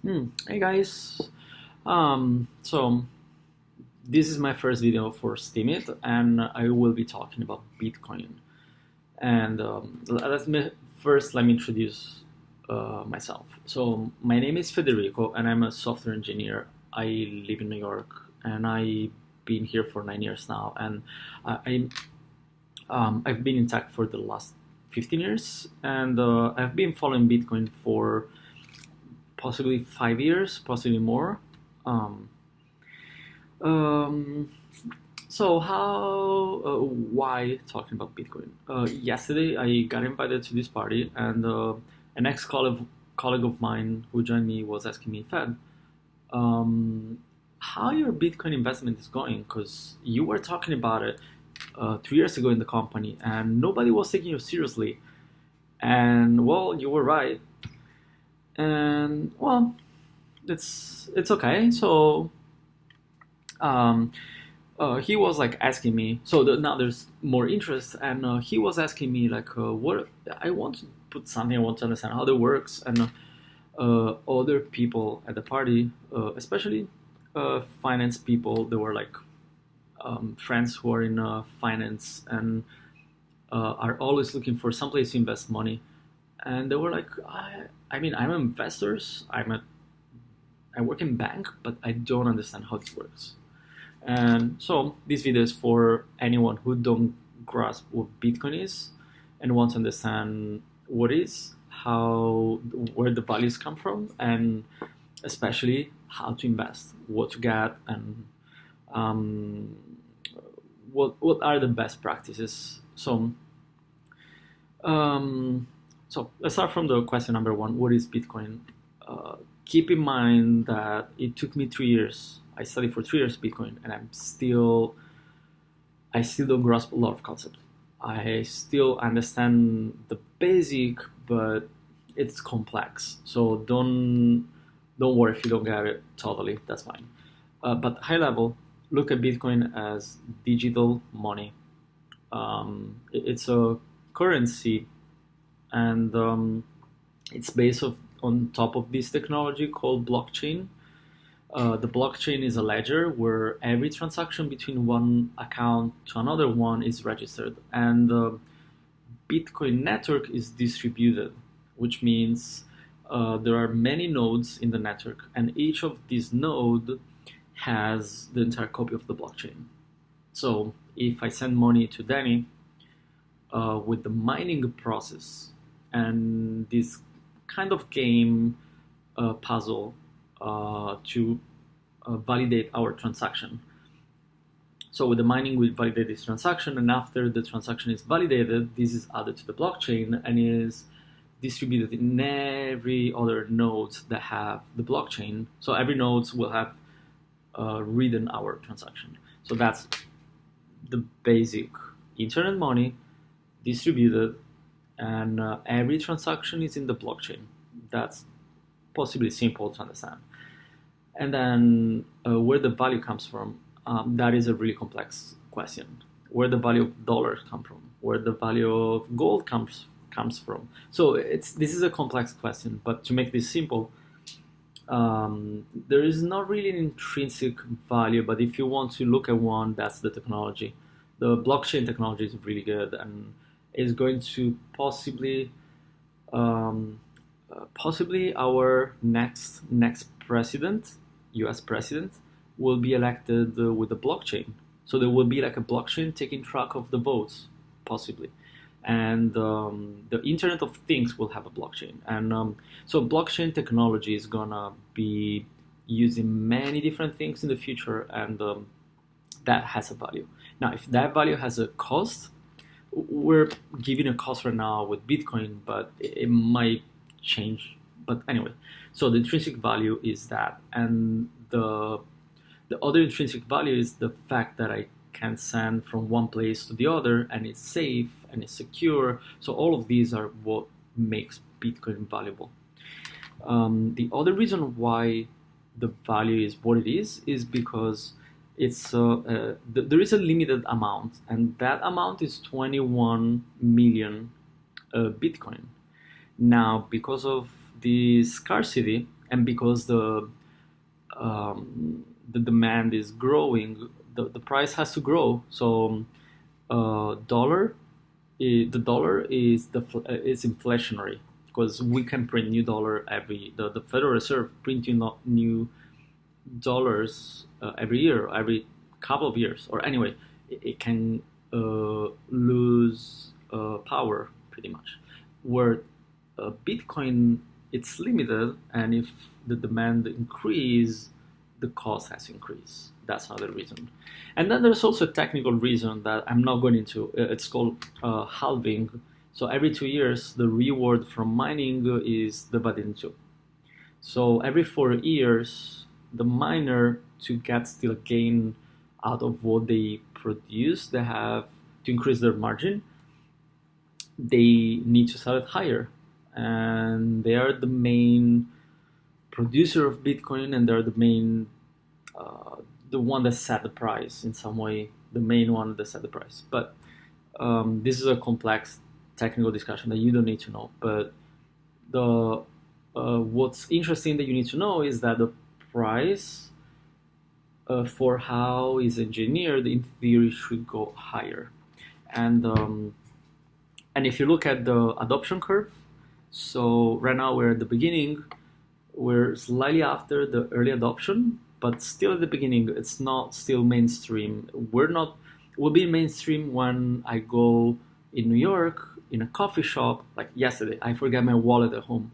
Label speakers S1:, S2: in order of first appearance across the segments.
S1: Hey guys, so this is my first video for Steemit, and I will be talking about Bitcoin. And let me introduce myself. So my name is Federico, and I'm a software engineer. I live in New York, and I've been here for 9 years now. And I've been in tech for the last 15 years, and I've been following Bitcoin for possibly 5 years, possibly more. Um, um, why talking about Bitcoin? Yesterday, I got invited to this party, and an ex colleague of mine who joined me was asking me, Fed, um, how your Bitcoin investment is going? Because you were talking about it 3 years ago in the company, and nobody was taking you seriously. And well, you were right. And well, it's okay. So um, he was like asking me. So now there's more interest, and he was asking me like, what I want to put something. I want to understand how it works, and other people at the party, especially finance people, they were like friends who are in finance and are always looking for some place to invest money. And they were like, I mean, I'm investors. I work in bank, but I don't understand how this works. And so this video is for anyone who don't grasp what Bitcoin is and want to understand what is, how, where the values come from, and especially how to invest, what to get, and um, what are the best practices. Um, so let's start from the question number one: what is Bitcoin? Uh, Keep in mind that it took me 3 years. I studied for 3 years Bitcoin, and I still don't grasp a lot of concepts. I still understand the basic, but it's complex. So don't worry if you don't get it totally. That's fine. But high level, look at Bitcoin as digital money. It's a currency, and it's based on top of this technology called blockchain. The blockchain is a ledger where every transaction between one account to another one is registered, and the Bitcoin network is distributed, which means there are many nodes in the network, and each of these nodes has the entire copy of the blockchain. So if I send money to Danny with the mining process and this kind of game puzzle to validate our transaction. So with the mining, we validate this transaction, and after the transaction is validated, this is added to the blockchain and is distributed in every other nodes that have the blockchain. So every nodes will have written our transaction. So that's the basic internet money distributed, and every transaction is in the blockchain. That's possibly simple to understand. And then where the value comes from, that is a really complex question. Where the value of dollars come from, where the value of gold comes from. So this is a complex question, but to make this simple, there is not really an intrinsic value, but if you want to look at one, that's the technology. The blockchain technology is really good and is going to um, possibly our next president, U.S. president, will be elected with a blockchain. So there will be like a blockchain taking track of the votes, possibly, and the Internet of Things will have a blockchain. And so blockchain technology is gonna be used in many different things in the future, and that has a value. Now, if that value has a cost, we're giving a cost right now with Bitcoin, but it might change. But anyway, so the intrinsic value is that, and the other intrinsic value is the fact that I can send from one place to the other, and it's safe and it's secure. So all of these are what makes Bitcoin valuable. The other reason why the value is what it is because there is a limited amount, and that amount is 21 million Bitcoin. Now, because of the scarcity and because the demand is growing, the price has to grow. So dollar the dollar is inflationary because we can print new dollar the Federal Reserve printing new dollars every year, every couple of years, or anyway, it can lose power pretty much. Where Bitcoin, it's limited, and if the demand increase, the cost has increased. That's another reason. And then there's also a technical reason that I'm not going into. It's called halving. So every 2 years, the reward from mining is divided in two. So every 4 years, the miner, to get still gain out of what they produce, they have to increase their margin. They need to sell it higher, and they are the main producer of Bitcoin, and they're the one that set the price in some way, the main one that set the price. But this is a complex technical discussion that you don't need to know. But the what's interesting that you need to know is that the price for how it's engineered, in theory, should go higher. And if you look at the adoption curve, so right now we're at the beginning, we're slightly after the early adoption, but still at the beginning. It's not still mainstream. We'll be mainstream when I go in New York in a coffee shop. Like yesterday, I forgot my wallet at home,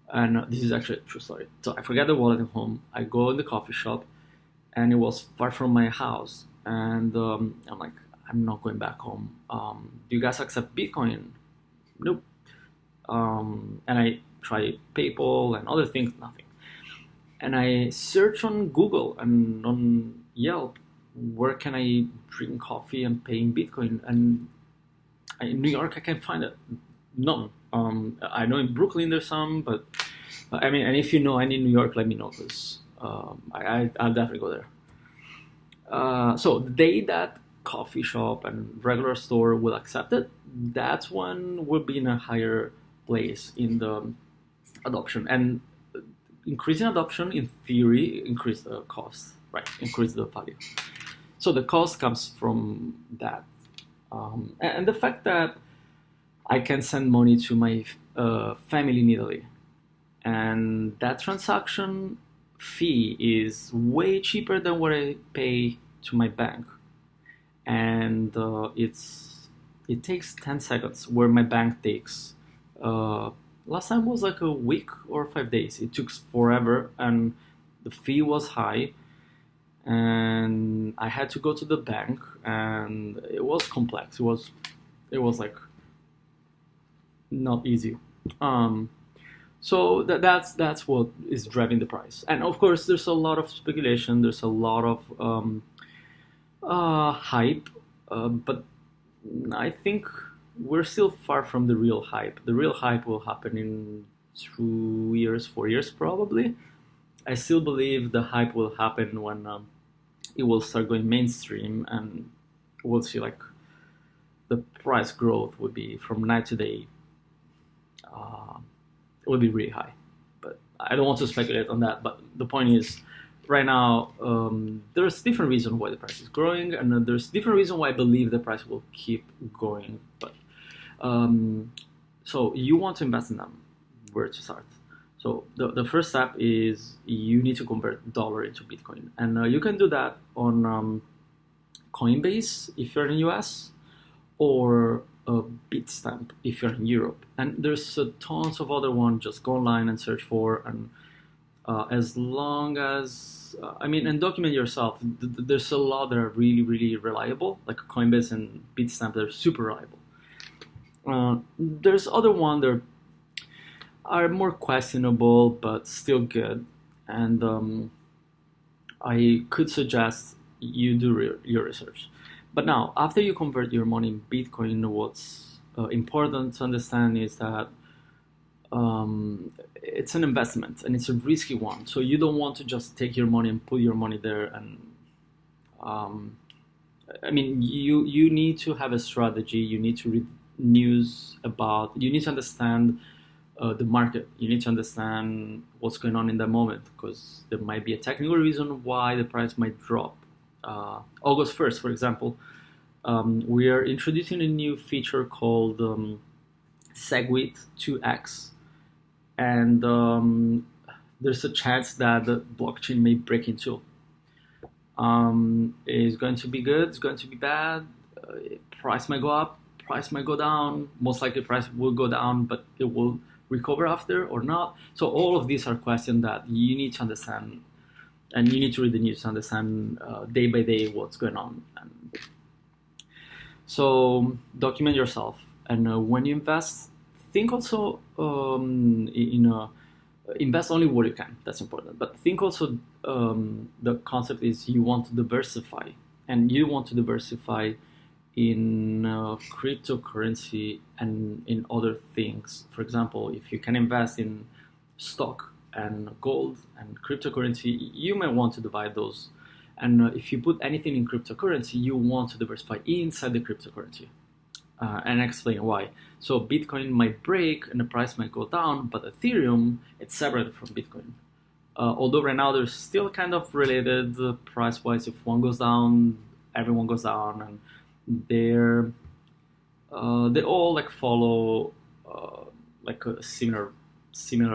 S1: and this is actually a true story. So I forgot the wallet at home. I go in the coffee shop, and it was far from my house, and I'm like, I'm not going back home. Do you guys accept Bitcoin? Nope. And I try PayPal and other things, nothing. And I search on Google and on Yelp, where can I drink coffee and pay in Bitcoin? And in New York, I can't find it. None. I know in Brooklyn there's some, but I mean, and if you know any New York, let me know, because I'll definitely go there. So the day that coffee shop and regular store will accept it, that's when we'll be in a higher place in the adoption. And increasing adoption, in theory, increase the cost, right? Increase the value. So the cost comes from that. And the fact that I can send money to my family in Italy, and that transaction fee is way cheaper than what I pay to my bank. And it takes 10 seconds, where my bank takes last time was like a week or 5 days. It took forever, and the fee was high, and I had to go to the bank, and it was complex. It was like not easy. So that's what is driving the price. And of course, there's a lot of speculation. There's a lot of hype, but I think we're still far from the real hype. The real hype will happen in 2 years, 4 years probably. I still believe the hype will happen when it will start going mainstream, and we'll see like the price growth would be from night to day. It would be really high, but I don't want to speculate on that. But the point is, right now, there's different reasons why the price is growing, and there's different reasons why I believe the price will keep going. But so you want to invest in them, where to start? So the first step is you need to convert dollar into Bitcoin, and you can do that on Coinbase if you're in the US, or Bitstamp if you're in Europe. And there's tons of other ones. Just go online and search for, and as long as and document yourself. There's a lot that are really, really reliable, like Coinbase and Bitstamp. They're super reliable. There's other ones that are more questionable but still good, and I could suggest you do your research. But now, after you convert your money in Bitcoin, what's important to understand is that it's an investment, and it's a risky one. So you don't want to just take your money and put your money there. And you need to have a strategy. You need to read news about. You need to understand the market. You need to understand what's going on in that moment, because there might be a technical reason why the price might drop. August 1st, for example, we are introducing a new feature called SegWit 2x, and there's a chance that the blockchain may break into. It's going to be good, it's going to be bad, price might go up, price might go down, most likely price will go down, but it will recover after or not. So all of these are questions that you need to understand, and you need to read the news to understand day by day what's going on. And so document yourself, and when you invest, think also invest only what you can. That's important. But think also, the concept is you want to diversify, and you want to diversify in cryptocurrency and in other things. For example, if you can invest in stock and gold and cryptocurrency, you may want to divide those. And if you put anything in cryptocurrency, you want to diversify inside the cryptocurrency. And explain why. So Bitcoin might break and the price might go down, but Ethereum, it's separated from Bitcoin. Although right now they're still kind of related price-wise. If one goes down, everyone goes down, and they all like follow like a similar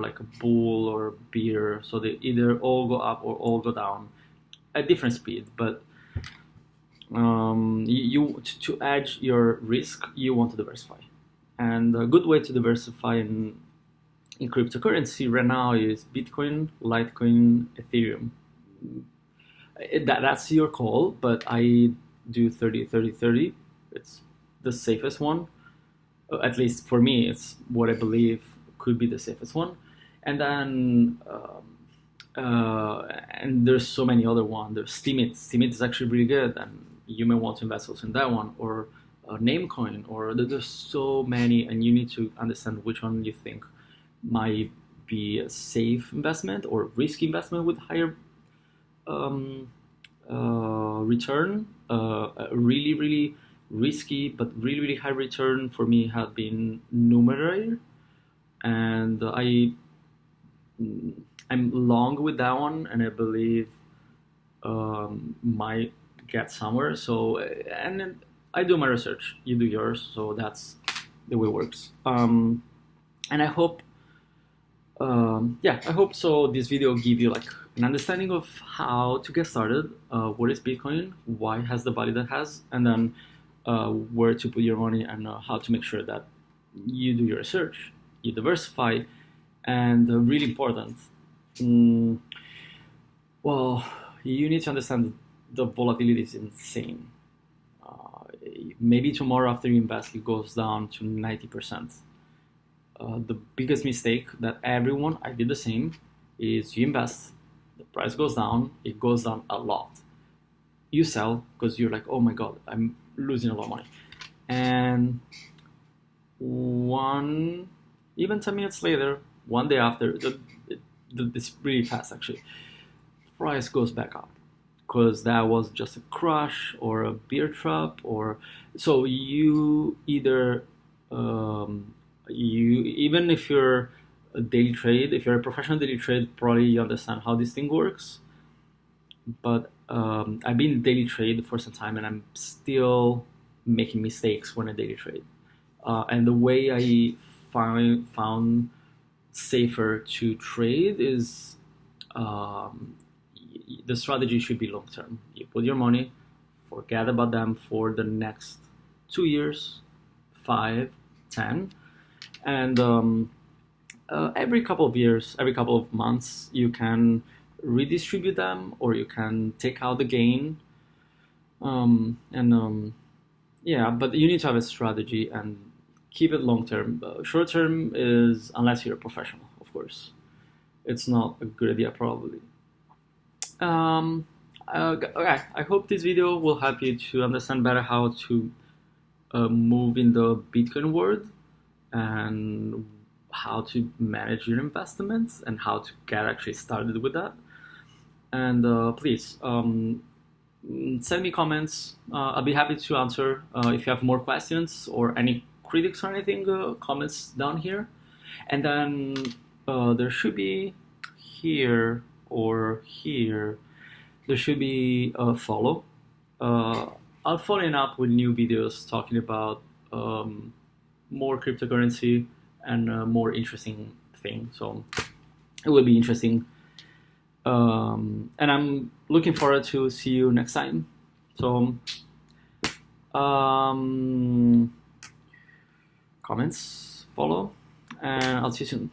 S1: like a bull or bear. So they either all go up or all go down at different speed, but to hedge your risk, you want to diversify. And a good way to diversify in cryptocurrency right now is Bitcoin, Litecoin, Ethereum. That's your call, but I do 30-30-30. It's the safest one. At least for me, it's what I believe could be the safest one. And then and there's so many other ones. There's Steemit. Steemit is actually really good, and you may want to invest also in that one, or Namecoin, or there's so many, and you need to understand which one you think might be a safe investment or risky investment with higher return. Really, really risky but really, really high return for me have been Numerator, and I'm long with that one, and I believe might get somewhere. So, and I do my research, you do yours, so that's the way it works. And I hope, I hope so. This video give you like an understanding of how to get started. What is Bitcoin? Why it has the value that it has? And then where to put your money, and how to make sure that you do your research, you diversify, and really important. Well, you need to understand the volatility is insane. Maybe tomorrow after you invest, it goes down to 90%. The biggest mistake that everyone, I did the same, is you invest, the price goes down, it goes down a lot. You sell because you're like, oh my god, I'm losing a lot of money. And even 10 minutes later, one day after, it's really fast actually, price goes back up, because that was just a crush or a bear trap. Or so you either even if you're a daily trade, if you're a professional daily trade, probably you understand how this thing works. But I've been daily trade for some time, and I'm still making mistakes when I daily trade. And the way I found safer to trade is the strategy should be long term. You put your money, forget about them for the next 2 years, 5, 10, and every couple of years, every couple of months, you can redistribute them, or you can take out the gain. Yeah, but you need to have a strategy and keep it long term. Short term is, unless you're a professional, of course, it's not a good idea probably. Okay, I hope this video will help you to understand better how to move in the Bitcoin world, and how to manage your investments, and how to get actually started with that. And please send me comments. I'll be happy to answer. If you have more questions or any critics or anything, comments down here. And then there should be here or here, there should be a follow. I'll follow up with new videos talking about more cryptocurrency and more interesting thing. So it will be interesting. And I'm looking forward to see you next time. So comments, follow, and I'll see you soon.